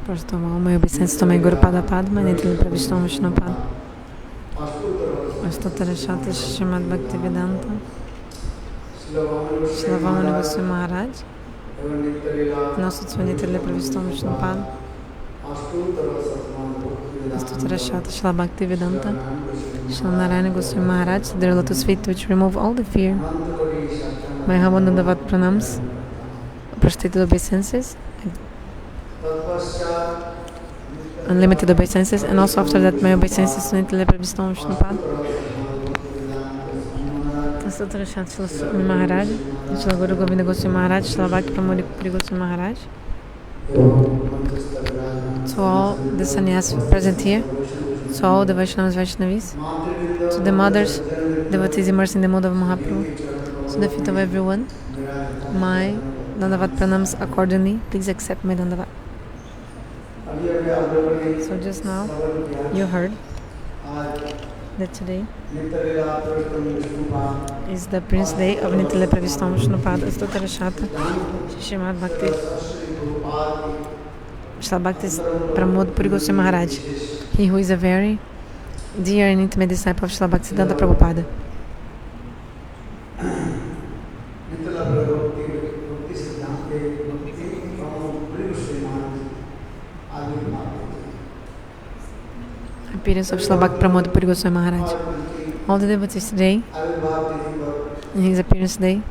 First of all, my obeisance to my Guru Pada Padma, Nitya Pravishtam Vishnupad. Astottara Shata Srimad BhaktiSiddhanta Srila Goswami Maharaj. Nosso Nitya Pravishtam Vishnupad. Astottara Shata Srila BhaktiSiddhanta Srila Narayana Goswami Maharaj, their lotus feet which remove all the fear. My humble Dandavat pranams, prostrated obeisances, unlimited obeisances, and also after that my obeisances to Nitya Pravishtam Vishnupad. Astottara Shata Srila Maharaj, Srila Guru Govinda Goswami Maharaj, Srila Bhakti Pramod Puri Goswami Maharaj. To all the sannyasis present here, to all the Vaishnavas, Vaishnavis, to the mothers, devotees immersed in the mode of Mahaprabhu, to the feet of everyone, my Dandavat pranams accordingly. Please accept my Dandavat. So just now, you heard that today is the Prince Day of Nitya Pravishtam Vishnupad. Astottara Shata Srimad Bhakti Srila Bhakti Pramod Puri Goswami Maharaj, he who is a very dear and intimate disciple of Srila BhaktiSiddhanta Prabhupada. Appearance of Srila Bhakti Pramod Puri Goswami Maharaj. All the devotees today, in his appearance day,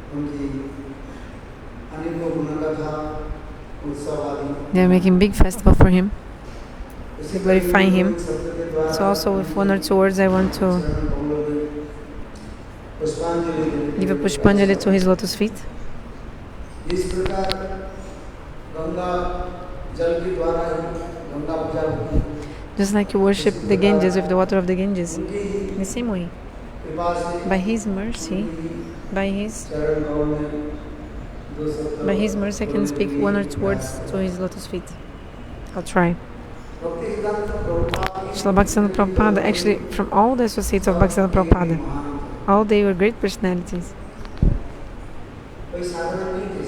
they are making big festival for him, glorifying him. So also with one or two words I want to give a pushpanjali to his lotus feet. Just like you worship the Ganges with the water of the Ganges, in the same way, by his mercy, by his mercy I can speak one or two words to his lotus feet. I'll try. Srila BhaktiSiddhanta Prabhupada, actually from all the associates of BhaktiSiddhanta Prabhupada, all they were great personalities.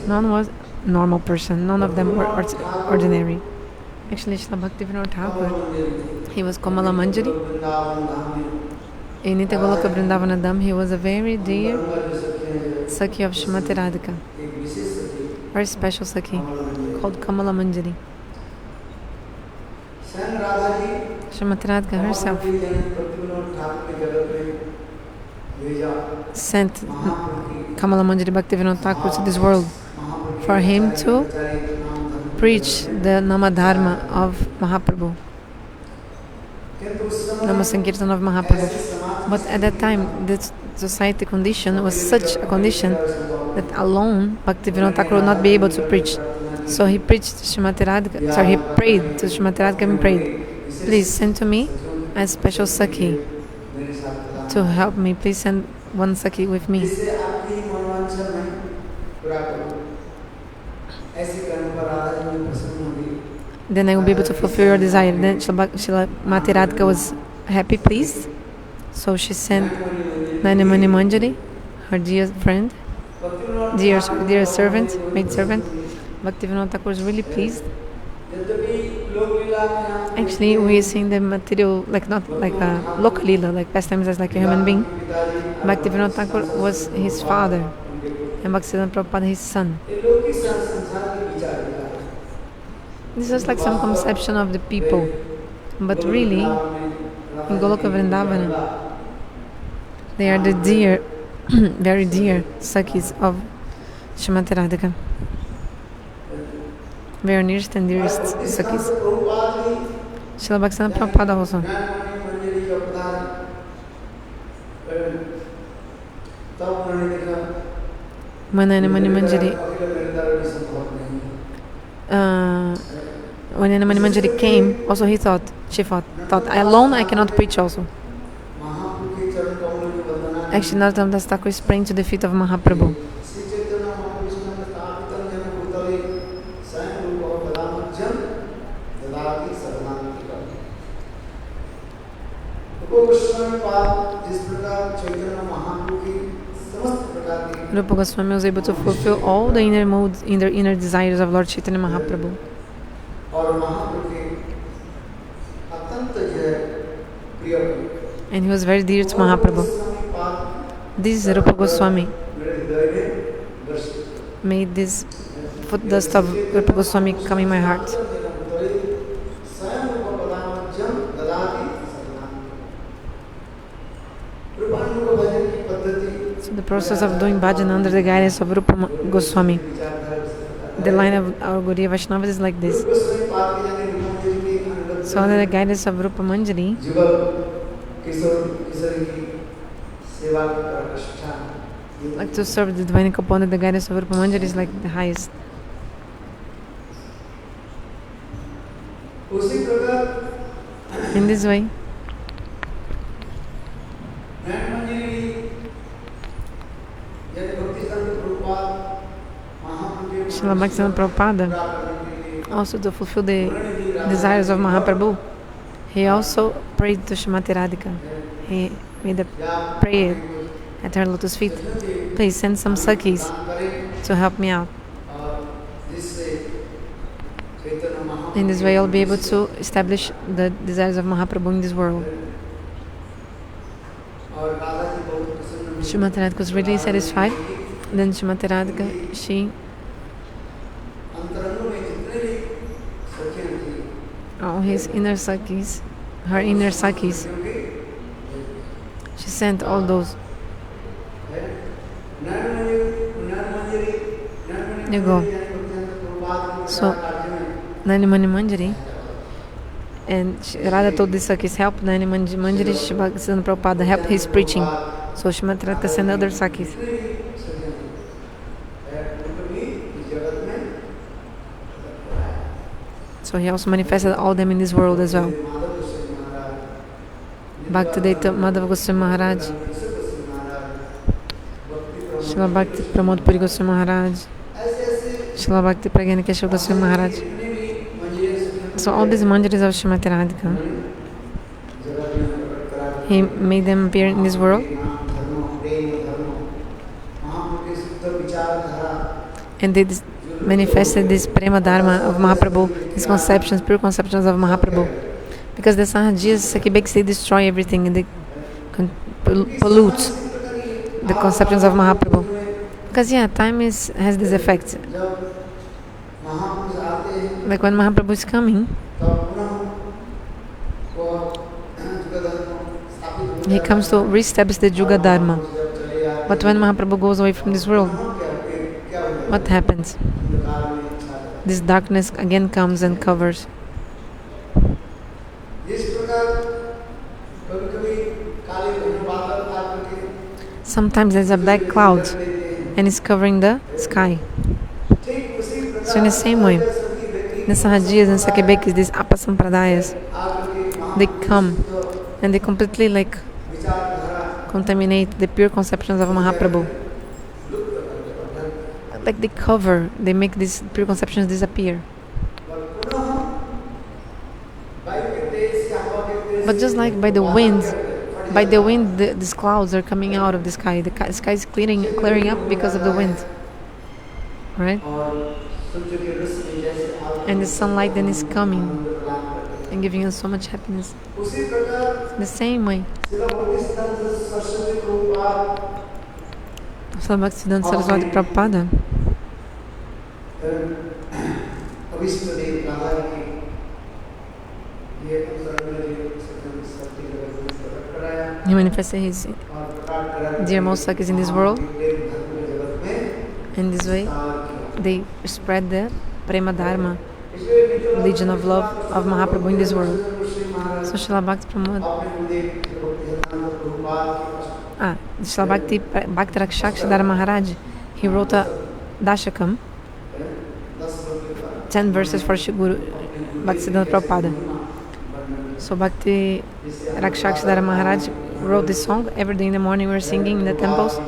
None was normal person, none of them were ordinary. Actually, Srila Bhaktivinoda Thakur, he was Kamala Manjari. In Nitya Goloka Vrindavana Dham, he was a very dear sakhi of Srimati Radhika, very special sakhi, called Kamala Manjari. Srimati Radhika herself sent Kamala Manjari Bhaktivinoda Thakur to this world for him to preach the dharma of Mahaprabhu, Nama Sankirtan of Mahaprabhu. But at that time, the society condition was such a condition that alone Bhaktivinoda Thakur would not be able to preach. So he preached to Srimati Radhika, he prayed to Srimati Radhika and prayed, please send to me a special sakhi to help me. Please send one sakhi with me. Then I will be able to fulfill your desire. Then Srimati Radhika was happy, pleased. So she sent Nayanamani Manjari, her dear friend, dear servant, maid servant. Bhaktivinoda Thakur was really pleased. Actually, we are seeing the material, like not like a loka lila, like pastimes as like a human being. Bhaktivinoda Thakur was his father, and BhaktiSiddhanta Prabhupada his son. This is like some conception of the people, but really, in Goloka Vrindavana, they are the dear, very dear sakhis of Srimati Radhika. very nearest and dearest sakhis. Srila BhaktiSiddhanta Prabhupada also. When Nayanamani Manjari came, also she thought, alone I cannot preach also. Actually, Narottama Thakur is praying to the feet of Mahaprabhu. Rupa Goswami was able to fulfill all the inner modes, inner desires of Lord Chaitanya Mahaprabhu. And he was very dear to Mahaprabhu. This Rupa Goswami made this foot dust of Rupa Goswami come in my heart. So the process of doing bhajan under the guidance of Rupa Goswami, the line of our Gaudiya Vaishnavas is like this. So under the guidance of Rupa Manjari, like to serve the divine couple under the guidance of Rupa Manjari is like the highest. In this way, Srila BhaktiSiddhanta Prabhupada, also to fulfill the desires of Mahaprabhu, he also prayed to Srimati Radhika. He made a prayer at her lotus feet. Please send some sakhis to help me out. In this way, I'll be able to establish the desires of Mahaprabhu in this world. Srimati Radhika was really satisfied. Then Srimati Radhika, she all his inner sakhis, her inner sakhis, she sent all those. You go. So Nayanamani Manjari and Radha told the sakhis, help Nayanamani Manjari, Bhaktivedanta Prabhupada, help his preaching. So Srimati Radhika sent other sakhis. So he also manifested all them in this world as well. Madhava Goswami Maharaj, Srila Bhakti Pramod Puri Goswami Maharaj, Srila Bhakti Pragyan Keshav Goswami Maharaj. So all these manjaris of Srimati Radhika, he made them appear in this world. And they manifested this prema dharma of Mahaprabhu, these conceptions, pure conceptions of Mahaprabhu. Because the Sahajiyas, Sakibeks, they destroy everything and they pollute the conceptions of Mahaprabhu. Because time has this effect. Like when Mahaprabhu is coming, he comes to re-establish the Juga Dharma. But when Mahaprabhu goes away from this world, what happens? This darkness again comes and covers. Sometimes there's a black cloud and it's covering the sky. So in the same way, the Sahajiyas and Sakibekis, these Apasampradayas, they come and they completely contaminate the pure conceptions of Mahaprabhu. Like they cover, they make these pure conceptions disappear. But just like by the wind, these clouds are coming out of the sky. The sky is clearing up because of the wind, right? And the sunlight then is coming and giving us so much happiness. The same way, Srila BhaktiSiddhanta Saraswatipad, he manifested his dearmost sakhis in this world. In this way, they spread the prema dharma legion of love of Mahaprabhu in this world. So Srila Bhakti Pramod, Srila BhaktiRakshak Sridhar Maharaj, he wrote a Dashakam, 10 verses for Guru BhaktiSiddhanta Prabhupada. So BhaktiRakshak Sridhar Maharaj wrote this song. Every day in the morning we were singing in the temples.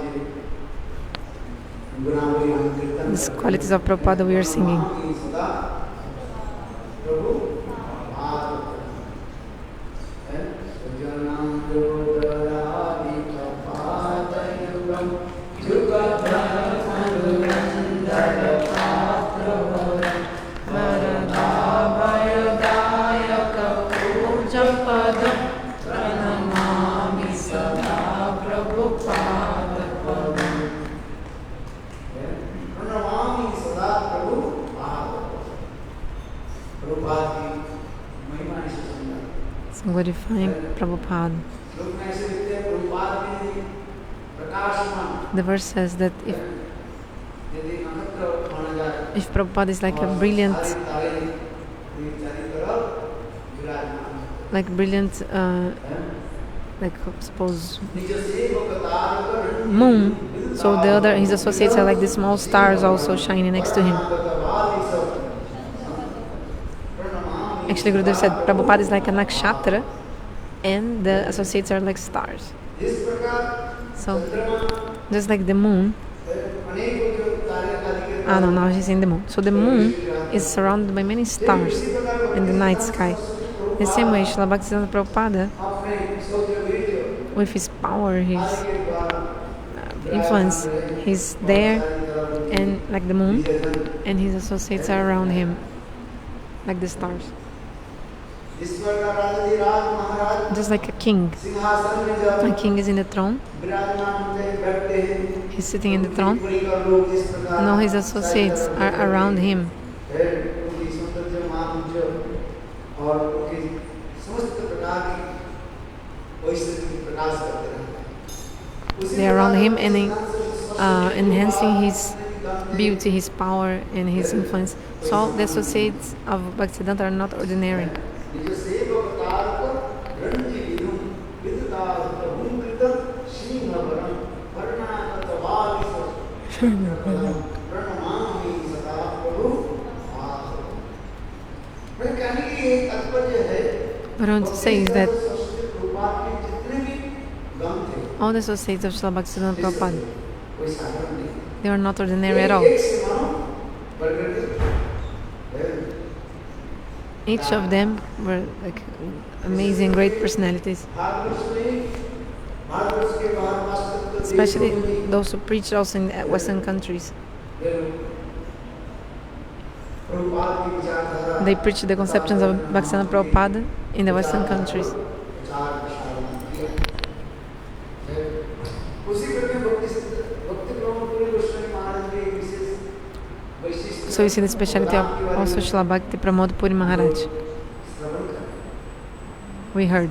These qualities of Prabhupada we are singing. Glorifying Prabhupada. The verse says that if Prabhupada is like a brilliant, suppose moon, so the other his associates are like the small stars also shining next to him. Actually, Gurudev said Prabhupada is like a nakshatra and the associates are like stars. So, just like the moon. No, now he's in the moon. So the moon is surrounded by many stars in the night sky. The same way, Srila BhaktiSiddhanta Prabhupada, with his power, his influence, he's there and like the moon, and his associates are around him like the stars. Just like a king. A king is in the throne. He's sitting in the throne. And all his associates are around him. They are around him and enhancing his beauty, his power, and his influence. So all the associates of Bhaktisiddhanta are not ordinary. What I want to say is that all the associates of Srila BhaktiSiddhanta Prabhupada, they are not ordinary at all. Each of them were like amazing, great personalities. Especially those who preach also in Western countries. They preach the conceptions of Bhaktisiddhanta Prabhupada in the Western countries. So you see the speciality of also Srila Bhakti Pramod Puri Maharaj. We heard.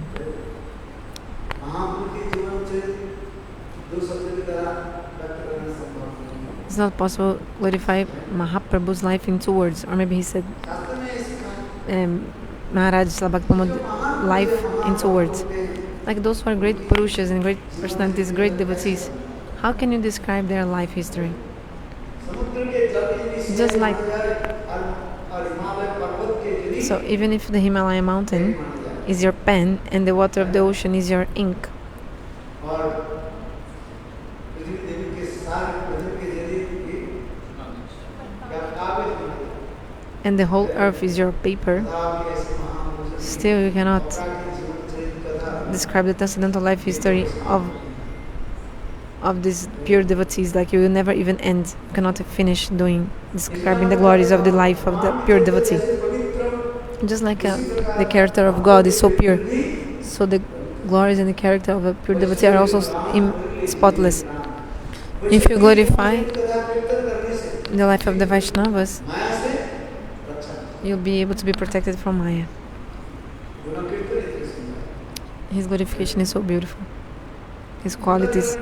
It's not possible to glorify Mahaprabhu's life in 2 words, or maybe he said Maharaj Srila Bhakti Pramod life in 2 words. Like those who are great Purushas and great personalities, great devotees, how can you describe their life history? Just like, so even if the Himalaya mountain is your pen and the water of the ocean is your ink, and the whole earth is your paper, still you cannot describe the transcendental life history of these pure devotees. Like you will never even end. You cannot finish describing the glories of the life of the pure devotee. Just like the character of God is so pure, so the glories and the character of a pure devotee are also spotless. If you glorify the life of the Vaishnavas, you'll be able to be protected from Maya. His glorification is so beautiful. His qualities.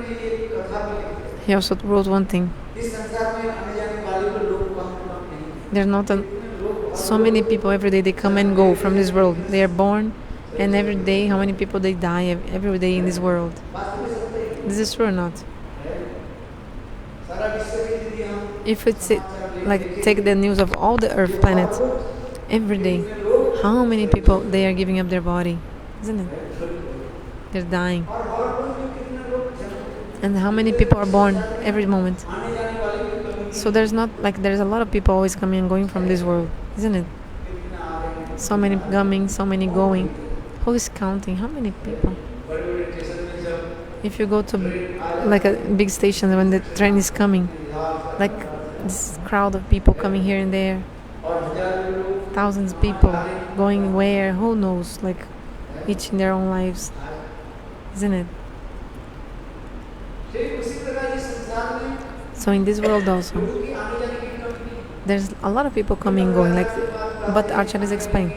He also wrote one thing. There's not So many people every day, they come and go from this world. They are born, and every day, how many people they die every day in this world. This is true or not? If it's like take the news of all the earth planets, every day, how many people they are giving up their body, isn't it? They're dying. And how many people are born every moment? So there's not like there's a lot of people always coming and going from this world, isn't it? So many coming, so many going. Who is counting? How many people? If you go to like a big station when the train is coming, like this crowd of people coming here and there, thousands of people going where, who knows, like each in their own lives, isn't it? So in this world also, there's a lot of people coming and going, like, but Acharyas explained.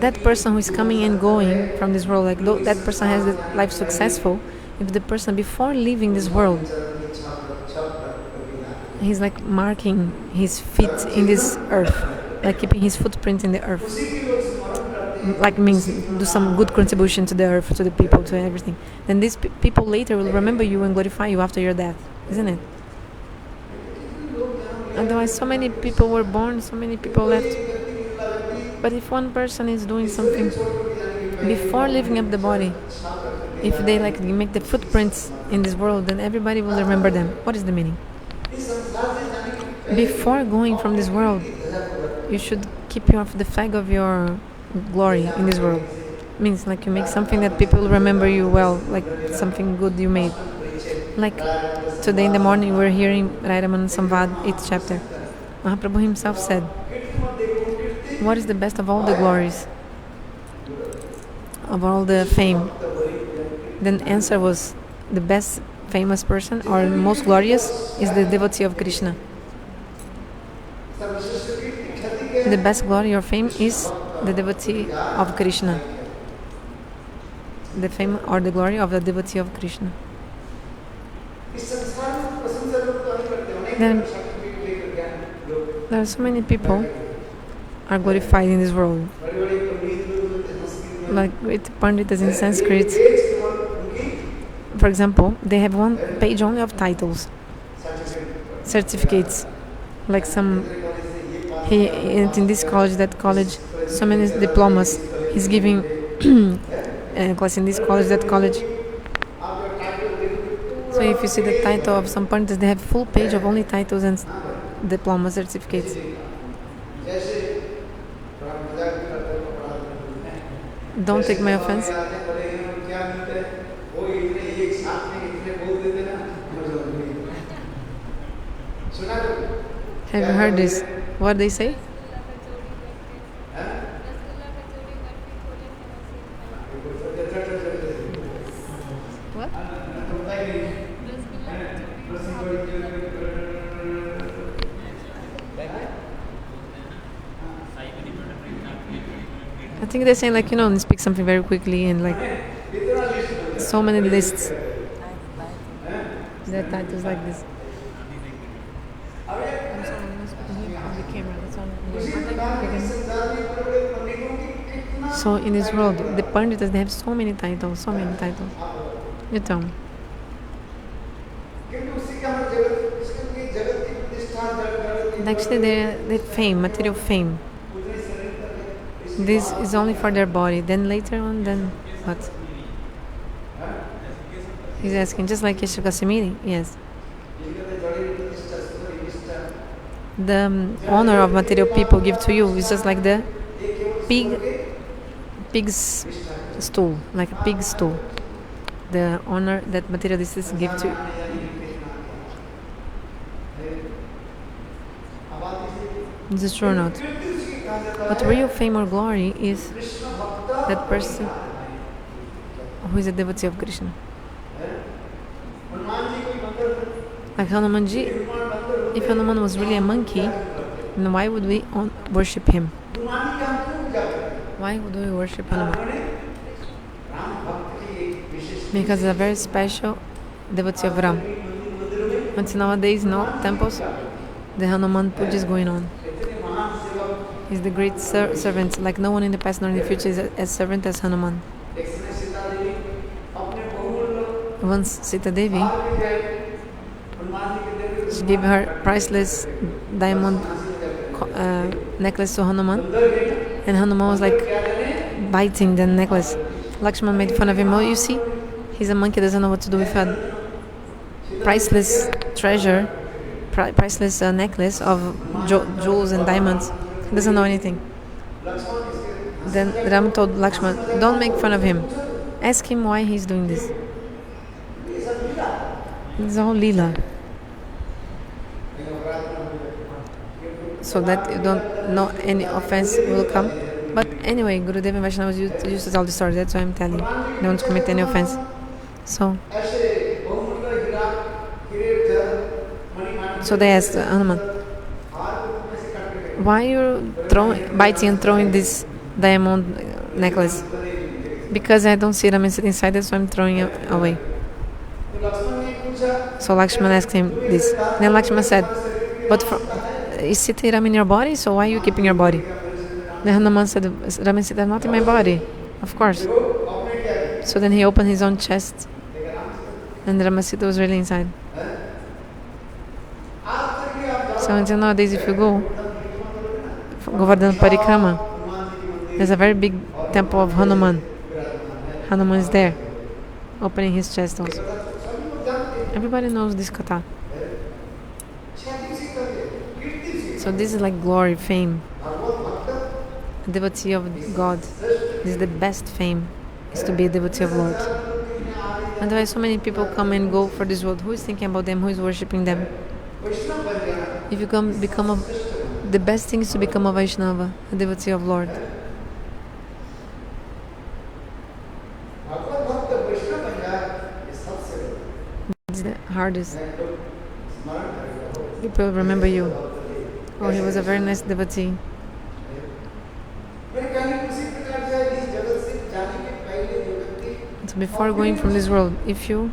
That person who is coming and going from this world, like that person has the life successful, if the person before leaving this world, he's like marking his feet in this earth, like keeping his footprint in the earth, like means do some good contribution to the earth, to the people, to everything, then these people later will remember you and glorify you after your death, isn't it? Otherwise, so many people were born, so many people left. But if one person is doing something before leaving up the body, if they like make the footprints in this world, then everybody will remember them. What is the meaning? Before going from this world, you should keep the flag of your glory in this world. Means like you make something that people will remember you well, like something good you made. Like today in the morning we're hearing Nayanamani Samvad, 8th chapter. Mahaprabhu himself said, what is the best of all the glories? Of all the fame? Then answer was, the best famous person or most glorious is the devotee of Krishna. The best glory or fame is the devotee of Krishna. The fame or the glory of the devotee of Krishna. Then there are so many people are glorified in this world, like with Panditas in Sanskrit. For example, they have one page only of titles, certificates, like some he in this college, that college, so many diplomas. He's giving a class in this college, that college. So if you see the title of some Panditas, they have full page of only titles and diploma certificates. Don't take my offense. Have you heard this? What they say? What? I think they're saying, like, they speak something very quickly and like so many lists. Their titles like this. I'm sorry, I'm not speaking on the camera. That's all. So in this world, the Panditas, they have so many titles, so many titles. You tell me. And actually, they're fame, material fame. This is only for their body. Then later on, then what? He's asking, just like Yeshu Kasimiri? Yes. The honor of material people give to you is just like the pig's stool, like a pig's stool. The honor that materialists give to you. This is true or not? But real fame or glory is that person who is a devotee of Krishna. Like Hanumanji, if Hanuman was really a monkey, then why would we worship him? Why would we worship Hanuman? Because he's a very special devotee of Ram. Until nowadays, in all temples, the Hanuman puja is going on. He's the great servant, like no one in the past nor in the future is as servant as Hanuman. Once Sita Devi, she gave her priceless diamond necklace to Hanuman, and Hanuman was like biting the necklace. Lakshman made fun of him. Oh, you see, he's a monkey, doesn't know what to do with a priceless treasure, priceless necklace of jewels and diamonds. He doesn't know anything. Then Ram told Lakshman, don't make fun of him. Ask him why he's doing this. It's all Lila. So that you don't know any offense will come. But anyway, Gurudev and Vaishnavas used to tell the story. That's why I'm telling you. Don't commit any offense. So they asked Hanuman, why are you biting and throwing this diamond necklace? Because I don't see Raman sitting inside, that's why I'm throwing it away. So Lakshman asked him this. Then Lakshman said, but is Sita Rama in your body? So why are you keeping your body? Then Hanuman said, Raman Sita not in my body. Of course. So then he opened his own chest, and Rama Sita was really inside. So until nowadays, if you go Govardhan Parikrama, there's a very big temple of Hanuman. Hanuman is there, opening his chest also. Everybody knows this katha. So this is like glory, fame. A devotee of God. This is the best fame, is to be a devotee of Lord. Otherwise, so many people come and go for this world. Who is thinking about them? Who is worshipping them? If you the best thing is to become a Vaishnava, a devotee of Lord. It's the hardest. People remember you. Oh, he was a very nice devotee. So before going from this world, if you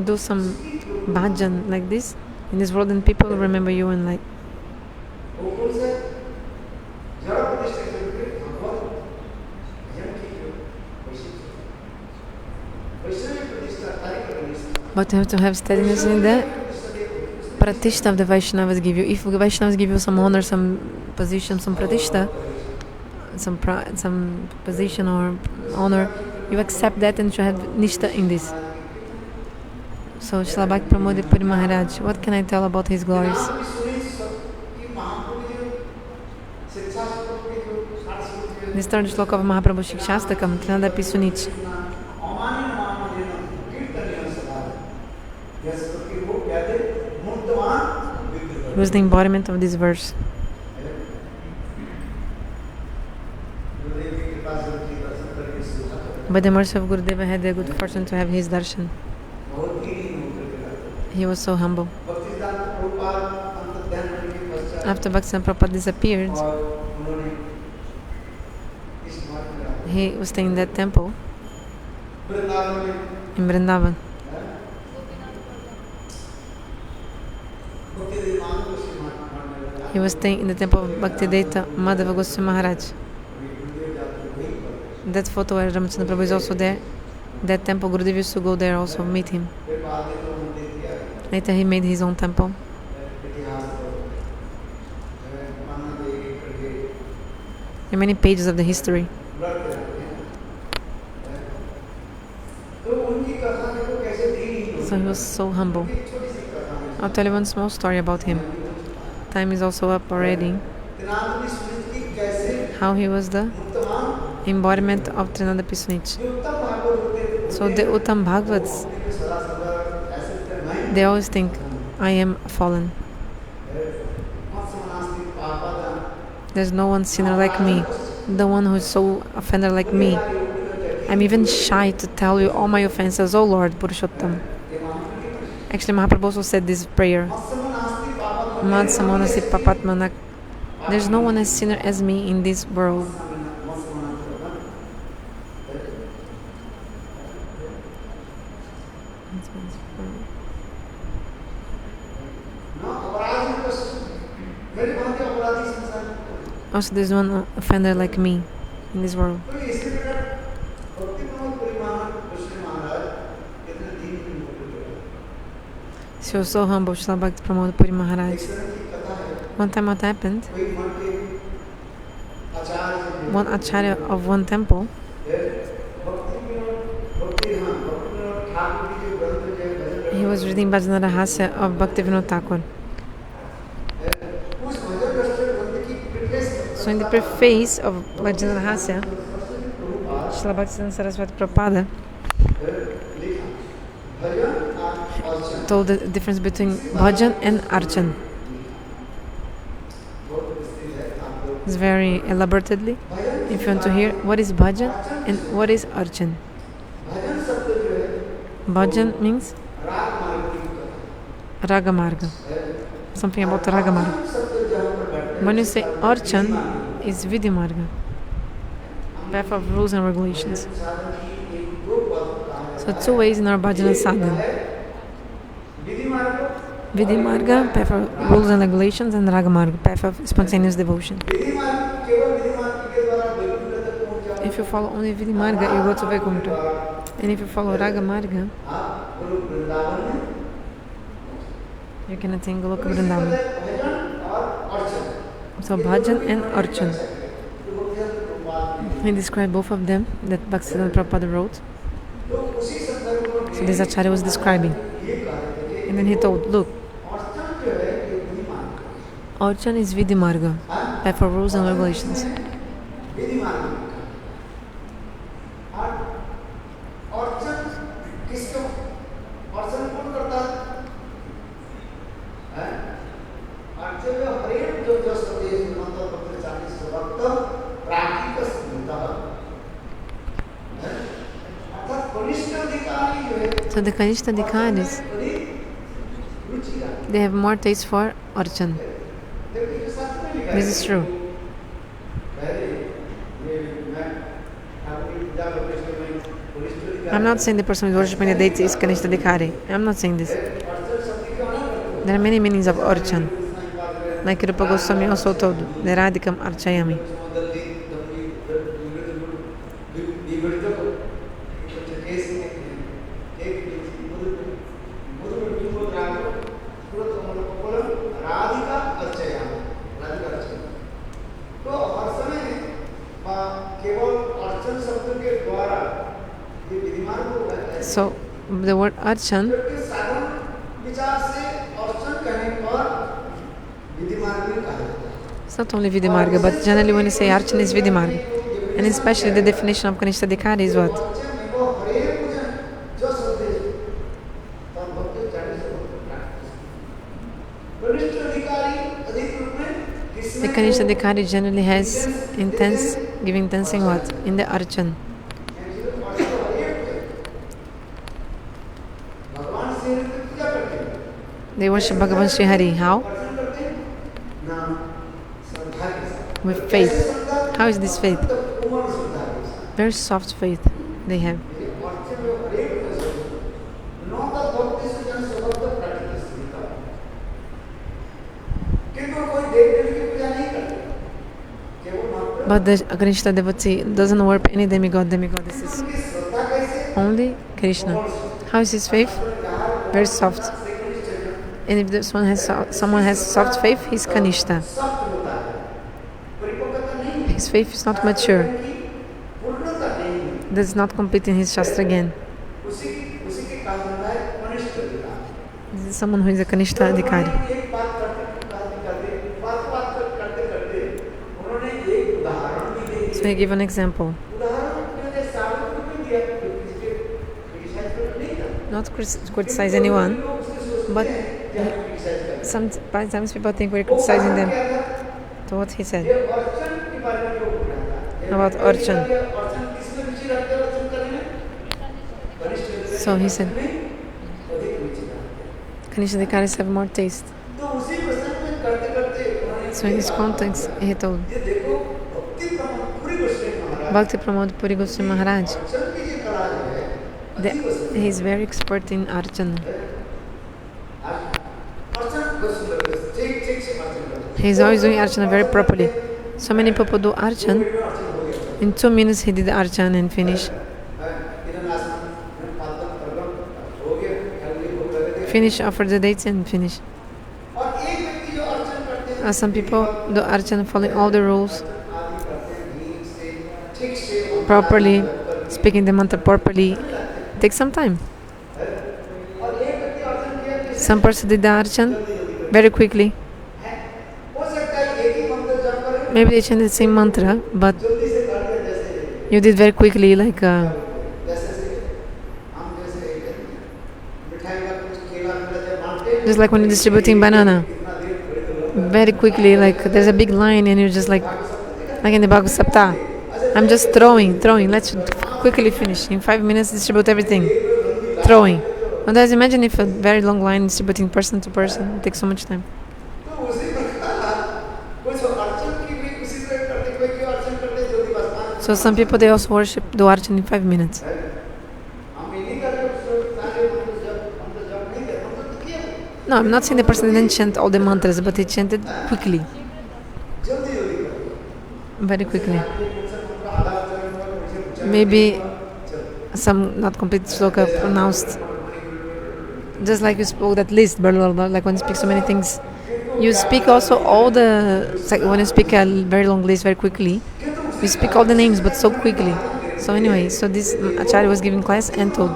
do some bhajan like this in this world, and people will remember you and like. But you have to have steadiness in the pratishta of the Vaishnavas give you. If the Vaishnavas give you some honor, some position, some pratishta, some position or honor, you accept that and you have nishtha in this. So Srila Bhakti Pramod Puri Maharaj, what can I tell about his glories? This third sloka of Mahaprabhu Shikshastakam, Trinadapi Sunich. He was the embodiment of this verse. By the mercy of Gurudev, I had the good fortune to have his darshan. He was so humble. After BhaktiSiddhanta Prabhupada disappeared, he was staying in that temple in Vrindavan. He was staying in the temple of Bhaktivedanta Madhava Goswami Maharaj. That photo where Ramachandra Prabhu is also there. That temple, Gurudev used to go there also, meet him. Later he made his own temple. There are many pages of the history. So he was so humble. I'll tell you one small story about him. Time is also up already. How he was the embodiment of Trinadapi Sunich. So the Uttama Mahabhagavaths, they always think, I am fallen. There's no one sinner like me. The one who is so offender like me. I'm even shy to tell you all my offenses, oh Lord Purushottam. Actually, Mahaprabhu also said this prayer. There's no one as sinner as me in this world. Also, there's one offender like me in this world. She was so humble, Srila Bhakti Pramod Puri Maharaj. One time what happened, one acharya of one temple, he was reading Bhajan Rahasya of Bhaktivinoda Thakur. So in the preface of Bhajan Rahasya, Srila BhaktiSiddhanta Saraswatipad told the difference between bhajan and archan. It's very elaborately. If you want to hear what is bhajan and what is archan. Bhajan means ragamarga, something about ragamarga. When you say archan, is vidyamarga, path of rules and regulations. So 2 ways in our bhajana sadhana. Vidyamarga, path of rules and regulations, and Ragamarga, path of spontaneous devotion. If you follow only Vidyamarga, you go to Vaikuntha. And if you follow Ragamarga, you can attain Goloka Vrindavan. So Bhajan and Archan. He described both of them that Bhaktisiddhanta Prabhupada wrote. So this Acharya was describing. And then he told, look, Archan is Vidyamarga, path for rules and regulations. So the Kanishta Dikaris, they have more taste for Archan. This is true. I'm not saying the person who is worshipping the deity is Kanishta Dikari. I'm not saying this. There are many meanings of Archan. Like Rupa Goswami also told, Neradikam Archayami. So the word Archan, it's not only Vidyamarga, but generally when you say Archan is Vidyamarga. And especially the definition of Kanishta Dikari is what? The Kanishta Dikari generally has intense, giving intense in what? In the Archan. They worship Bhagavan Sri Hari. How? With faith. How is this faith? Very soft faith they have. But the Kanishta devotee doesn't worship any demigod, demigoddesses. Only Krishna. How is his faith? Very soft. And if someone has soft faith, he's Kanishta. His faith is not mature. Does not complete in his Shastra again. This is someone who is a Kanishta Adhikari. So he gave an example. Not criticize anyone, but sometimes people think we're criticizing them. So what he said about Archan. So he said Kanishta Dikaris have more taste. So in this context he told Bhakti Pramod Puri Goswami Maharaj, he is very expert in Archan. He's always doing archana very properly. So many people do archan. In 2 minutes he did archan and finish. Finish, offer the dates and finish. Some people do archan following all the rules properly, speaking the mantra properly. Takes some time. Some person did the archan very quickly. Maybe they chanted the same mantra, but you did very quickly, like just like when you're distributing banana. Very quickly, like there's a big line and you're just like in the Bhagavad Sapta. I'm just throwing. Let's quickly finish. In 5 minutes, distribute everything. Throwing. Otherwise, imagine if a very long line distributing person to person. It takes so much time. So some people, they also worship, do archan in 5 minutes. No, I'm not saying the person didn't chant all the mantras, but he chanted quickly. Very quickly. Maybe some not complete sloka pronounced. Just like you spoke that list, blah, blah, blah, like when you speak so many things. You speak also all the, like when you speak a very long list very quickly, you speak all the names but so quickly. So anyway, so this Acharya was giving class and told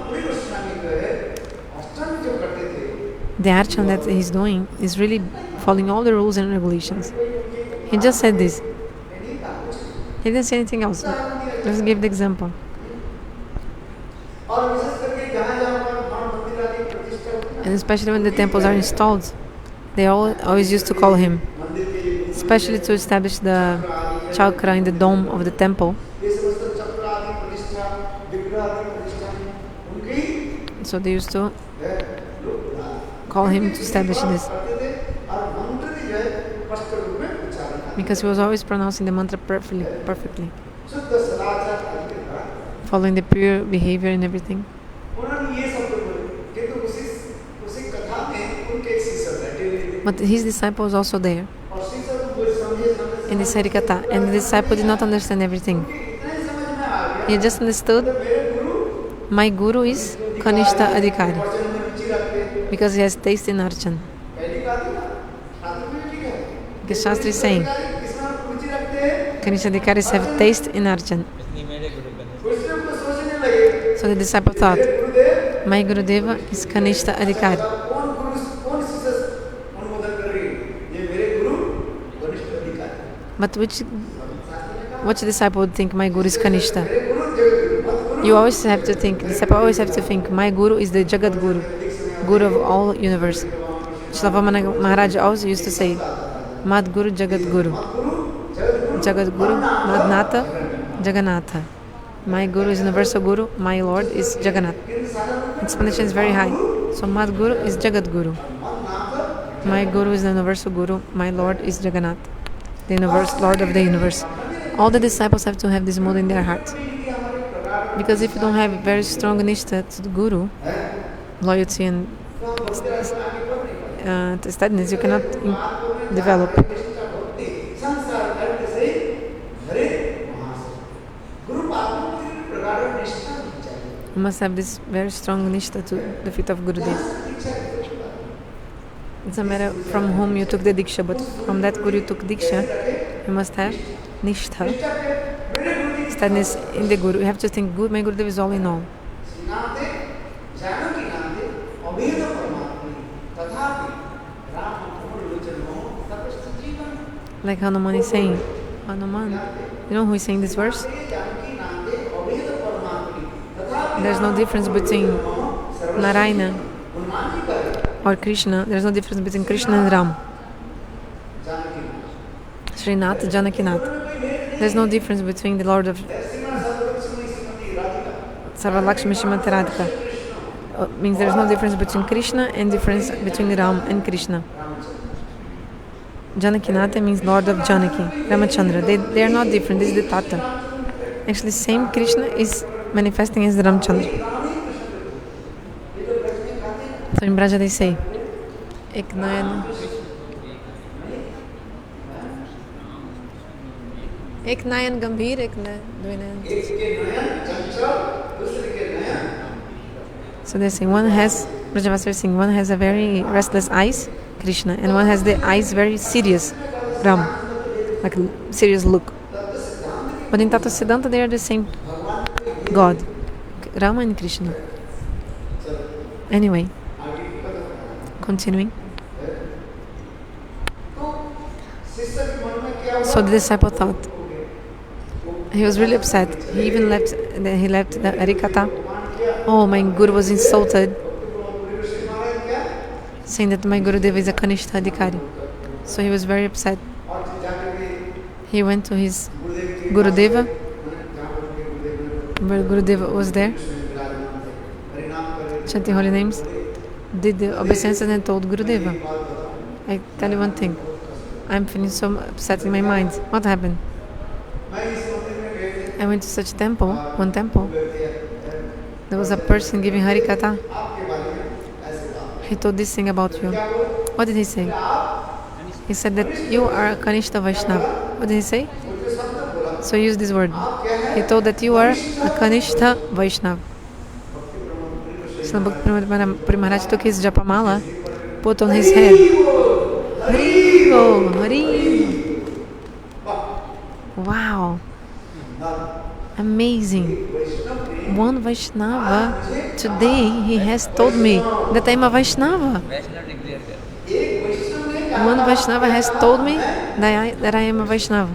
the archan that he's doing is really following all the rules and regulations. He just said this. He didn't say anything else. Just give the example. And especially when the temples are installed, they always used to call him, especially to establish the chakra in the dome of the temple. So they used to call him to establish this, because he was always pronouncing the mantra perfectly, following the pure behavior and everything. But his disciple was also there in this Harikatha, and the disciple did not understand everything. He just understood, my guru is Kanishta Adhikari, because he has taste in archan. Because Shastri is saying, Kanishta Adhikaris have taste in archan. So the disciple thought, my Gurudeva is Kanishta Adhikari. But which disciple would think my guru is Kanishta? You always have to think, disciple always have to think, my guru is the Jagat Guru, Guru of all universe. Srila Maharaj also used to say, Mad Guru Jagat Guru. Jagat Guru, Madnata, Jagannatha. My guru is universal guru, my lord is Jagannath. Explanation is very high. So Mad Guru is Jagat Guru. My guru is the universal guru, my lord is Jagannath, the universe, Lord of the universe. All the disciples have to have this mood in their heart. Because if you don't have very strong nishtha to the guru, loyalty and steadiness, you cannot develop. You must have this very strong nishtha to the feet of Gurudev. It's a matter from whom you took the diksha, but from that guru you took diksha, you must have nishtha, steadiness in the guru. You have to think, my Gurudev is all in all. Like Hanuman is saying, Hanuman, you know who is saying this verse? There's no difference between Narayana or Krishna. There's no difference between Krishna and Ram. Srinath, Janakinath. There's no difference between the Lord of Sarvalakshmi Srimati Radhika. Means there's no difference between Krishna and difference between Ram and Krishna. Janakinata means Lord of Janaki, Ramachandra. They are not different. This is the Tata. Actually, same Krishna is manifesting as the Ramchandra. So in Braja they say, Ek Nayan एक नयन गंभीर एक द्विनयन. So they're saying one has, Brajavasari is saying one has a very restless eyes, Krishna, and one has the eyes very serious, Ram, like a serious look. But in Tata Siddhanta they are the same God, Rama and Krishna. Anyway, continuing. So the disciple thought, he was really upset. He even left the Harikatha. Oh, my Guru was insulted, saying that my Gurudeva is a Kanishta Adhikari. So he was very upset. He went to his Gurudeva, where Gurudeva was there, chanting holy names, did the obeisances and told Gurudeva, I tell you one thing, I'm feeling so upset in my mind. What happened? I went to such temple, one temple. There was a person giving Harikatha. He told this thing about you. What did he say? He said that you are a Kanishta Vaishnava. What did he say? So he used this word. He told that you are a Kanishta Vaishnava. Srila Puri Maharaj took his japamala, put on his head. Hari Go, Hari. Wow. Amazing. One Vaishnava, today he has told me that I'm a Vaishnava. One Vaishnava has told me that I am a Vaishnava.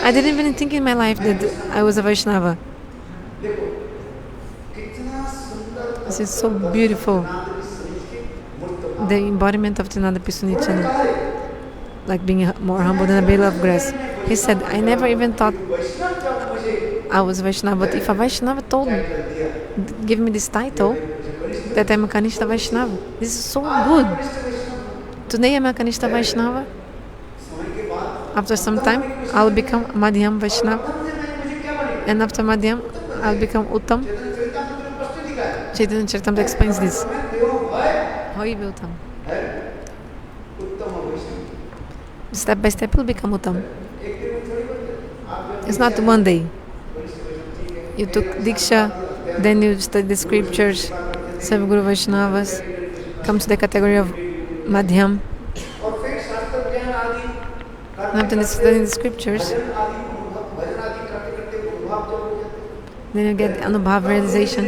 I didn't even think in my life that I was a Vaishnava. This is so beautiful. The embodiment of Trinada Pisunichana, like being more humble than a bale of grass. He said, I never even thought I was Vaishnava, but if a Vaishnava told me, give me this title, that I'm a Kanishta Vaishnava, this is so good. Today I'm a Kanishta Vaishnava. After some time, I'll become Madhyam Vaishnava. And after Madhyam, I'll become Uttam. Chaitanya Charitamrita explains this. How you will Uttam? Step by step, you'll become Uttam. It's not one day. You took Diksha, then you study the scriptures, serve Guru Vaishnavas, come to the category of Madhyam. And after studying the scriptures, then you get the Anubhav realization.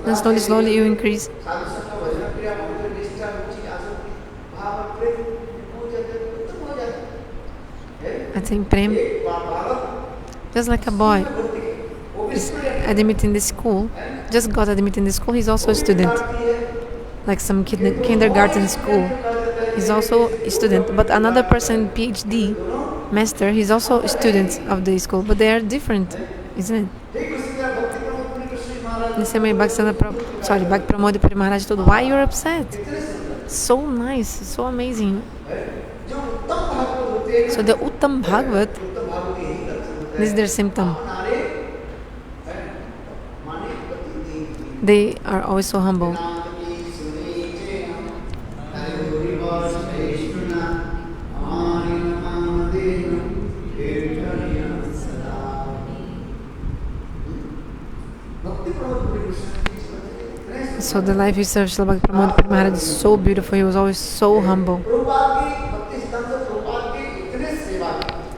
And slowly you increase. I think Prem, just like a boy is admitted in the school, just got admitted in the school, he's also a student. Like some kid in kindergarten school, he's also a student. But another person, PhD, master, he's also a student of the school. But they are different, isn't it? In the same way, Bhakti Pramod Puri Maharaj told, why you're upset? So nice, so amazing. So the Uttama Mahabhagavath, this is their symptom. They are always so humble. So the life he served Srila Pramod Puri Maharaj is so beautiful. He was always so humble.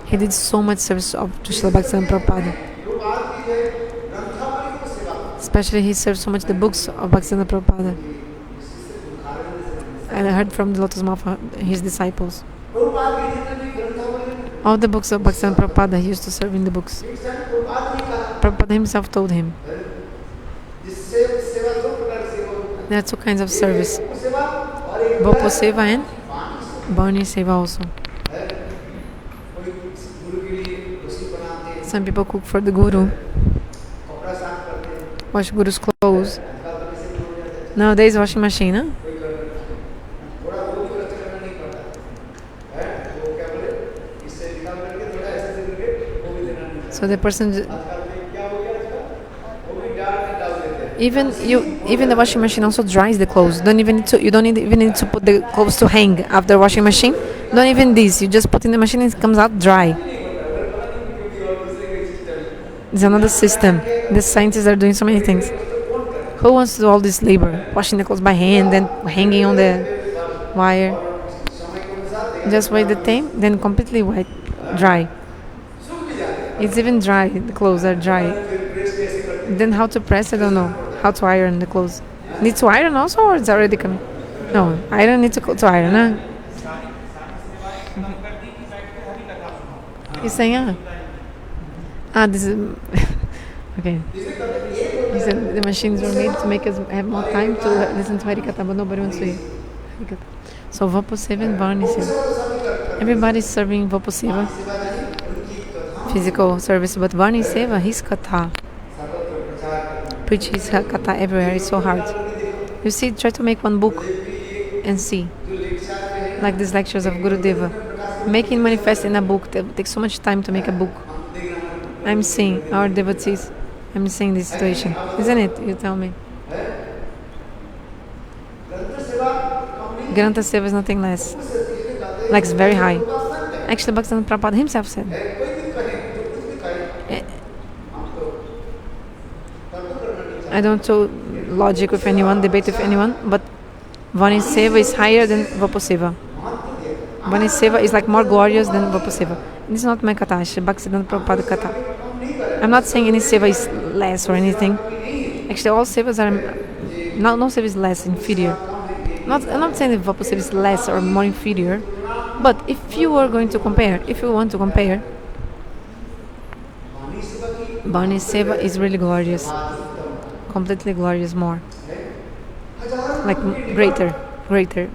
He did so much service to Srila BhaktiSiddhanta Prabhupada. Especially he served so much the books of BhaktiSiddhanta Prabhupada. And I heard from the Lotus mouth of his disciples. All the books of BhaktiSiddhanta Prabhupada he used to serve in the books. Prabhupada himself told him, there are two kinds of service. Bhopo Seva and Bhani Seva also. Some people cook for the Guru, wash Guru's clothes. Nowadays, washing machine, huh? So the person, even the washing machine also dries the clothes. You don't even need to put the clothes to hang after washing machine. Not even this. You just put in the machine and it comes out dry. It's another system. The scientists are doing so many things. Who wants to do all this labor? Washing the clothes by hand and hanging on the wire. Just wait the time, then completely white, dry. It's even dry. The clothes are dry. Then how to press? I don't know. How to iron the clothes? Need to iron also, or it's already coming? No, iron need to iron. Huh? He's saying, this is okay. He said the machines were made to make us have more time to listen to Harikatha, but nobody wants to hear Harikatha. So Vapuseva and Varni Seva. Everybody's serving Vapuseva, physical service, but Varni Seva, his Katha. Preach his Katha everywhere. It's so hard. You see, try to make one book and see. Like these lectures of Gurudeva. Making manifest in a book. It takes so much time to make a book. I'm seeing our devotees. I'm seeing this situation. Isn't it? You tell me. Granta Seva is nothing less. Like it's very high. Actually, BhaktiSiddhanta Prabhupada himself said. I don't do logic with anyone, debate with anyone, but Vani Seva is higher than Vapuseva. Vani Seva is like more glorious than Vapuseva. This is not my kata, it's BhaktiSiddhanta Prabhupada kata. I'm not saying any seva is less or anything. Actually, all sevas are... No seva is less, inferior. I'm not saying that Vapuseva is less or more inferior, but if you are going to compare, if you want to compare, Vani Seva is really glorious. Completely glorious more. Like greater.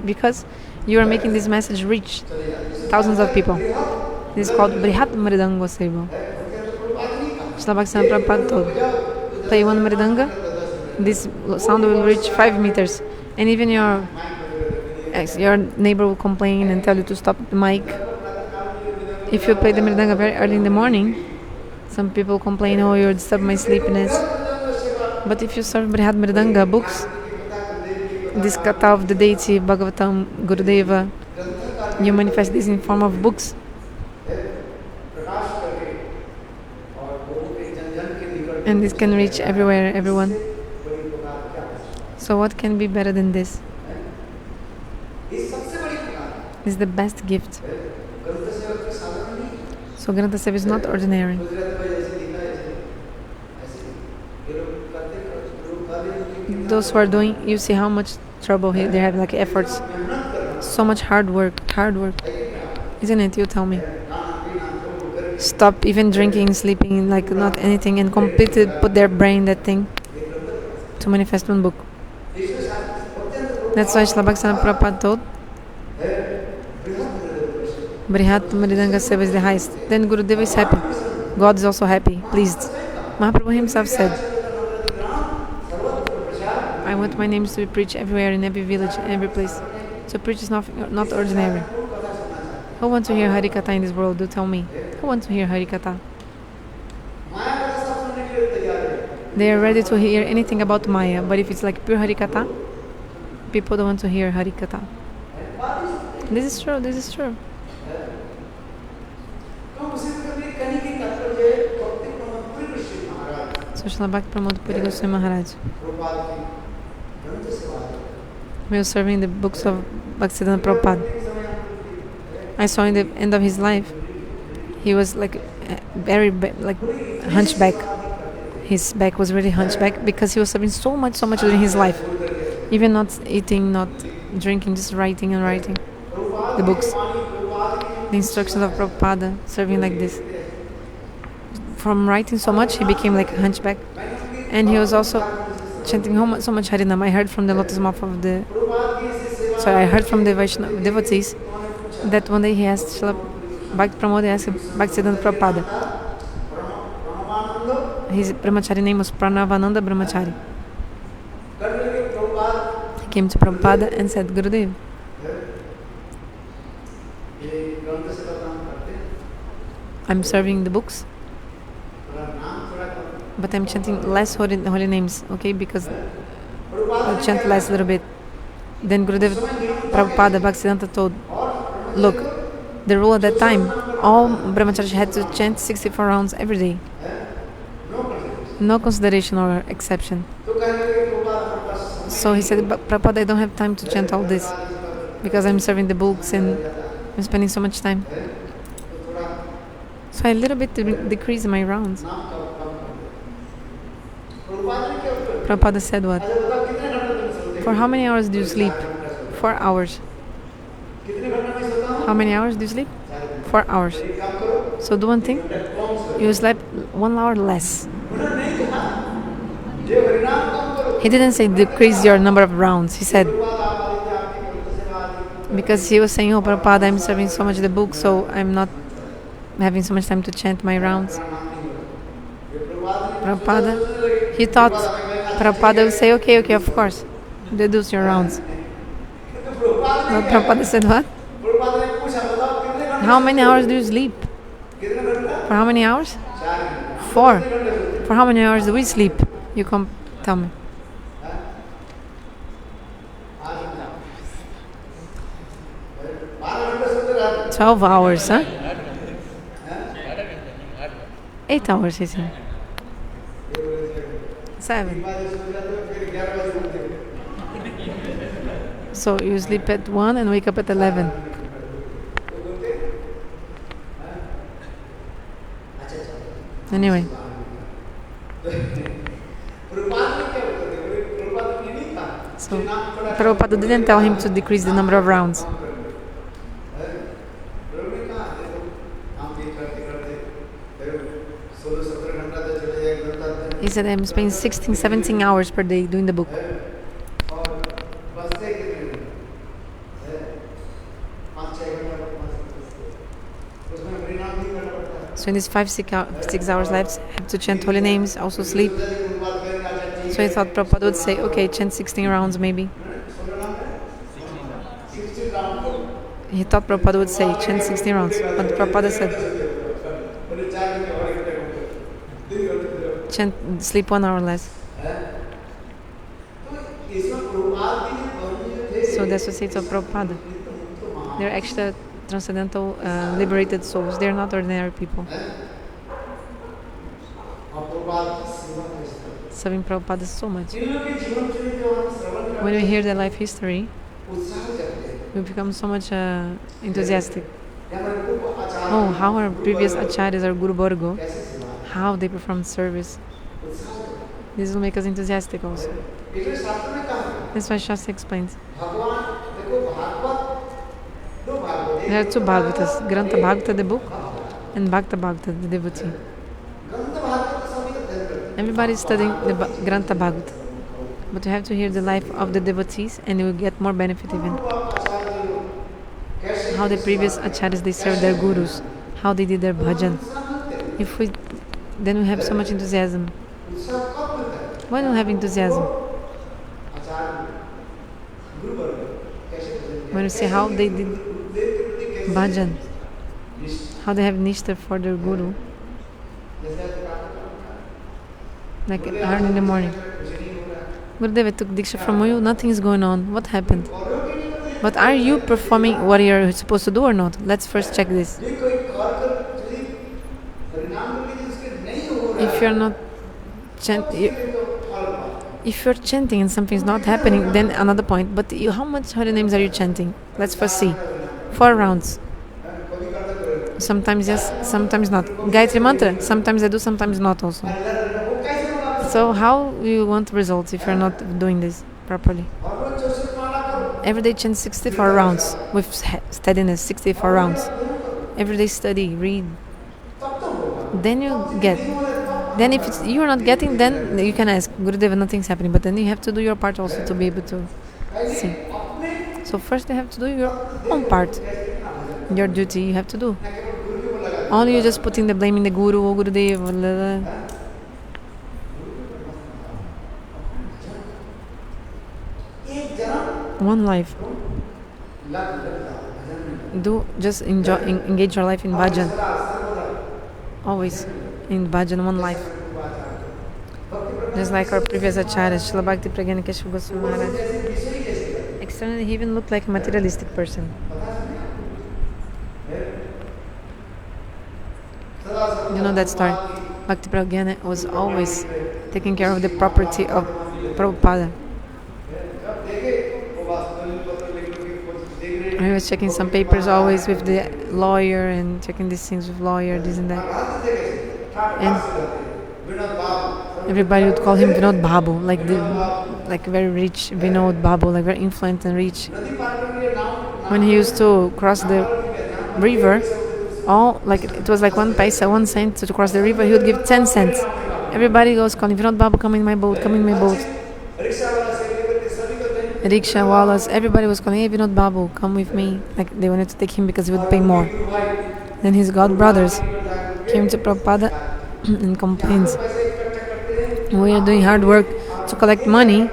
Because you are making this message reach thousands of people. This is called Brihat Mridanga Seva. Srila BhaktiSiddhanta Prabhupada told, play one Mridanga, this sound will reach 5 meters. And even your neighbor will complain and tell you to stop the mic. If you play the Mridanga very early in the morning, some people complain, oh, you disturb my sleepiness. But if you serve Brihat Mridanga books, this kata of the deity, Bhagavatam, Gurudeva, you manifest this in form of books. And this can reach everywhere, everyone. So what can be better than this? This is the best gift. So Granta Seva is not ordinary. Those who are doing, you see how much trouble they have, like efforts. So much hard work. Isn't it? You tell me. Stop even drinking, sleeping, like not anything, and completely put their brain that thing to manifest one book. That's why Srila BhaktiSiddhanta Prabhupada told Brihat Mridanga Seva is the highest. Then Gurudeva is happy. God is also happy, pleased. Mahaprabhu himself said, I want my names to be preached everywhere, in every village, in every place. So preach is not ordinary. Who wants to hear Harikatha in this world? Do tell me. Who wants to hear Harikatha? They are ready to hear anything about Maya, but if it's like pure Harikatha, people don't want to hear Harikatha. This is true. So Srila Bhakti Pramod Puri Goswami Maharaj, we were serving the books of BhaktiSiddhanta Prabhupada. I saw in the end of his life, he was like very like hunchback. His back was really hunchback because he was serving so much during his life. Even not eating, not drinking, just writing the books. The instructions of Prabhupada, serving like this. From writing so much, he became like a hunchback. And he was also chanting so much Harinam. I heard from the lotus mouth of I heard from the Vaishnava devotees that one day he asked Srila Bhakti Pramoda asked BhaktiSiddhanta Prabhupada. His brahmachari name was Pranavananda Brahmachari. He came to Prabhupada and said, Gurudev, I'm serving the books, but I'm chanting less holy names, okay, because I'll chant less a little bit. Then Gurudev Prabhupada Bhaktisiddhanta told, look, the rule at that time, all brahmacharis had to chant 64 rounds every day. No consideration or exception. So he said, but Prabhupada, I don't have time to chant all this because I'm serving the books and I'm spending so much time. So I a little bit decreased my rounds. Prabhupada said what? For how many hours do you sleep? 4 hours. How many hours do you sleep? 4 hours. So do one thing. You sleep 1 hour less. He didn't say decrease your number of rounds. He said, because he was saying, oh Prabhupada, I'm serving so much the book, so I'm not having so much time to chant my rounds. Prabhupada, he thought Prabhupada would say, okay, of course, reduce your rounds. But Prabhupada said what? How many hours do you sleep? For how many hours? 4. For how many hours do we sleep? You come tell me. 12 hours, huh? 8 hours, he said. 7. So you sleep at 1 and wake up at 11. Anyway. So Prabhupada didn't tell him to decrease the number of rounds. He said, I'm spending 16, 17 hours per day doing the book. So in these 6 hours left, I have to chant holy names, also sleep. So I thought Prabhupada would say, okay, chant 16 rounds maybe. He thought Prabhupada would say, chant 16 rounds. But Prabhupada said, sleep 1 hour less. So the associates of Prabhupada, they're extra transcendental, liberated souls. They're not ordinary people. Serving Prabhupada so much. When we hear the life history, we become so much enthusiastic. Oh, how our previous acharyas, our Guru Borgo, how they perform service. This will make us enthusiastic also. That's why Shastra explains. There are 2 Bhagavatas, Grantha Bhagavata, the book, and Bhakta Bhagavata, the devotee. Everybody is studying the Grantha Bhagavata, but you have to hear the life of the devotees and you will get more benefit even. How the previous acharyas, they served their gurus, how they did their bhajan. Then we have so much enthusiasm. Why don't we have enthusiasm? When you see how they did bhajan, how they have nishta for their guru, like early in the morning. Gurudev, I took diksha from you, nothing is going on. What happened? But are you performing what you're supposed to do or not? Let's first check this. If you're not if you're chanting and something's not happening, then another point. But how much holy names are you chanting? Let's first see. 4 rounds. Sometimes yes, sometimes not. Gayatri mantra, sometimes I do, sometimes not also. So how you want results if you're not doing this properly? Every day chant 64 rounds with steadiness, 64 rounds. Every day study, read. Then you get. Then if you're not getting, then you can ask, Gurudev, nothing's happening. But then you have to do your part also to be able to see. So first you have to do your own part. Your duty you have to do. Only you just putting the blame in the Guru, oh Gurudev, blah, blah. One life. Just engage your life in bhajan. Always in bhajan, one life. Just like our previous acharya, Srila Bhakti Pragyanakeshwar Goswami Maharaj. Externally, he even looked like a materialistic person. You know that story. Bhakti Prabhupada was always taking care of the property of Prabhupada. He was checking some papers always with the lawyer and checking these things with lawyer, this and that. And everybody would call him Vinod Babu, like very rich Vinod Babu, like very influent and rich. When he used to cross the river, it was like 1 paisa, 1 cent to cross the river, he would give 10 cents. Everybody goes calling Vinod Babu, come in my boat, come in my boat. Riksha Wallace, everybody was calling, hey Vinod Babu, come with me. Like they wanted to take him because he would pay more. Then his god brothers came to Prabhupada and complained, we are doing hard work to collect money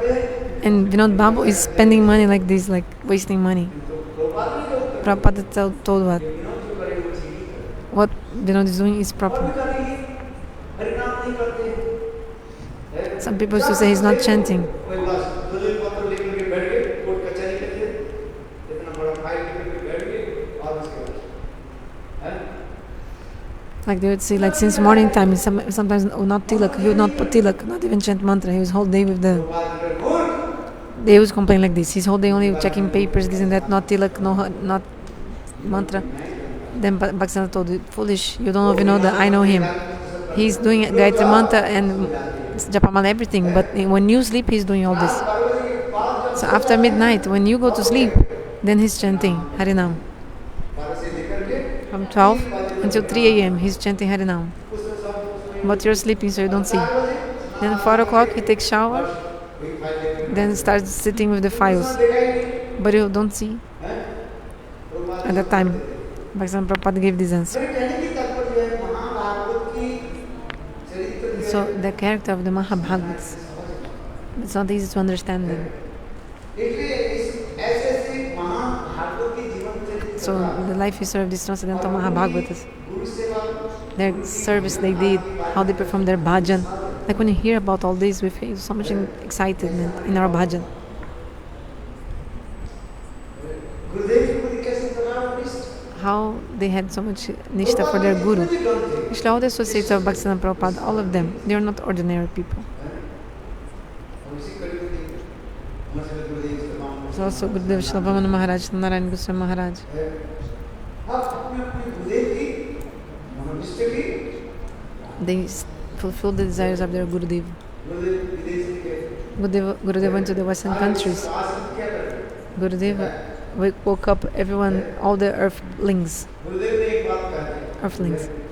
and Vinod Babu is spending money like this, like wasting money. Prabhupada told what Vinod is doing is proper. Some people used to say he's not chanting. Like they would say, like since morning time, sometimes not tilak, he would not put tilak, not even chant mantra. He was whole day with the. They always complain like this. His whole day only checking papers, this and that, not tilak, not mantra. Then Bhaktivedanta told you, foolish, you don't even know that I know him. He's doing Gayatri mantra and Japamala everything, but when you sleep, he's doing all this. So after midnight, when you go to sleep, then he's chanting Harinam. From 12 until 3 a.m. he's chanting Harinam. But you're sleeping, so you don't see. Then 4 o'clock he takes shower, then starts sitting with the files. But you don't see. At that time, Bhaktivedanta Prabhupada gave this answer. So the character of the Mahabhagavats, it's not easy to understand them. So the life history of these transcendental Mahabhagavatas, their service they did, how they performed their bhajan. Like when you hear about all this, we feel so much excitement in our bhajan. How they had so much nishta for their guru. Actually, all the associates of Bhaktivedanta Prabhupada, all of them, they are not ordinary people. So also Gurudev Srila Maharaj, Nayanamani Goswami Maharaj. They fulfilled the desires of their Gurudev. Gurudev went to the Western countries. Gurudev woke up everyone, all the earthlings.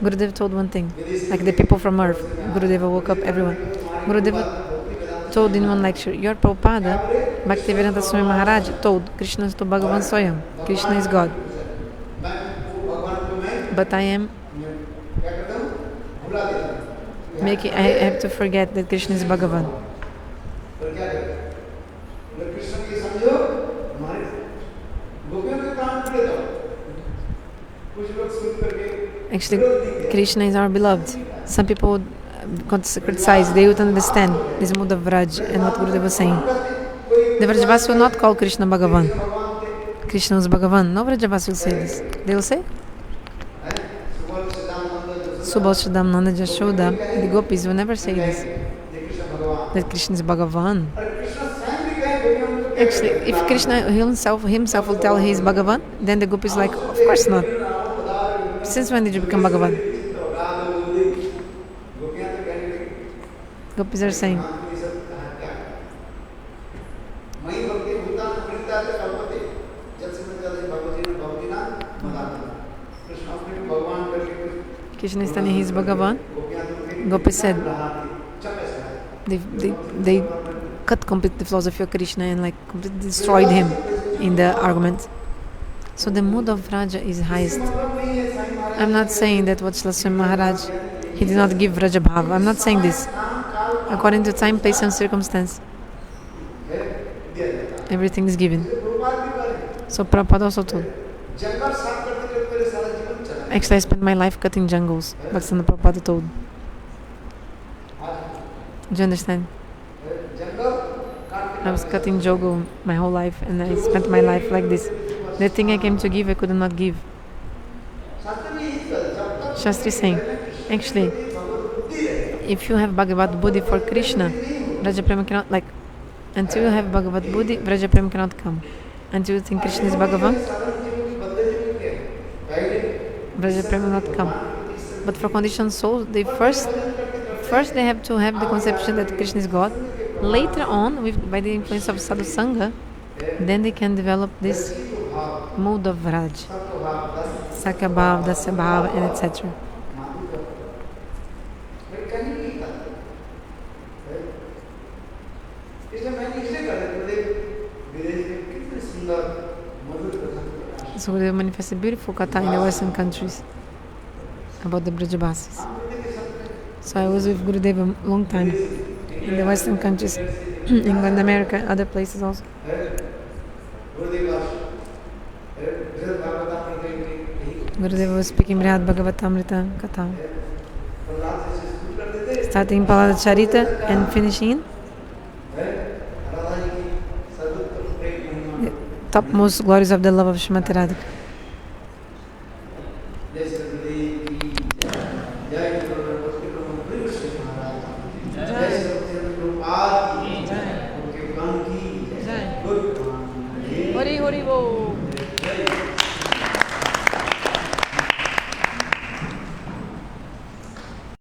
Gurudev told one thing, like the people from earth. Gurudev woke up everyone. Gurudev told in one lecture, your Prabhupada, Bhaktivedanta Swami Maharaj, told Krishna is to Bhagavan Swayam. Krishna is God. But I have to forget that Krishna is Bhagavan. Actually, Krishna is our beloved. Some people would criticize, they would understand this mood of Vraj and what Gurudev was saying. The Vrajavas will not call Krishna Bhagavan. Krishna is Bhagavan. No Vrajavas will say this. They will say Subal Shridam Nanda Jashoda. The gopis will never say this, that Krishna is Bhagavan. Actually, if Krishna himself will tell he is Bhagavan, then the gopis like, of course not. Since when did you become Bhagavan? Gopis are saying, Krishna is telling he is Bhagavan. Gopis said they cut completely the philosophy of Krishna and like completely destroyed him in the argument. So the mood of Vraja is highest. I'm not saying that what Srila Swami Maharaj, he did not give Vraja Bhava. I'm not saying this. According to time, place and circumstance, everything is given. So Prabhupada also told. Actually, I spent my life cutting jungles. Bhaktivedanta Prabhupada told. Do you understand? I was cutting jungle my whole life and I spent my life like this. The thing I came to give, I could not give. Shastri saying, actually, if you have Bhagavad Buddhi for Krishna, Vraja Prema cannot, like, until you have Bhagavad Buddhi, Vraja Prema cannot come. Until you think Krishna is Bhagavan, Vraja Prema will not come. But for conditioned souls, they first they have to have the conception that Krishna is God. Later on, by the influence of Sadhu Sangha, then they can develop this mood of Vraj, Sakabhav, Dasabhav, and etc. So they manifest a beautiful katha in the Western countries about the Brajabasis. So I was with Gurudev a long time in the Western countries, England, America, other places also. Gurudev was speaking Brihad Bhagavatamrita Katha, starting Palada Charita and finishing in the topmost glories of the love of Srimati Radhika. Hari Hari Bo.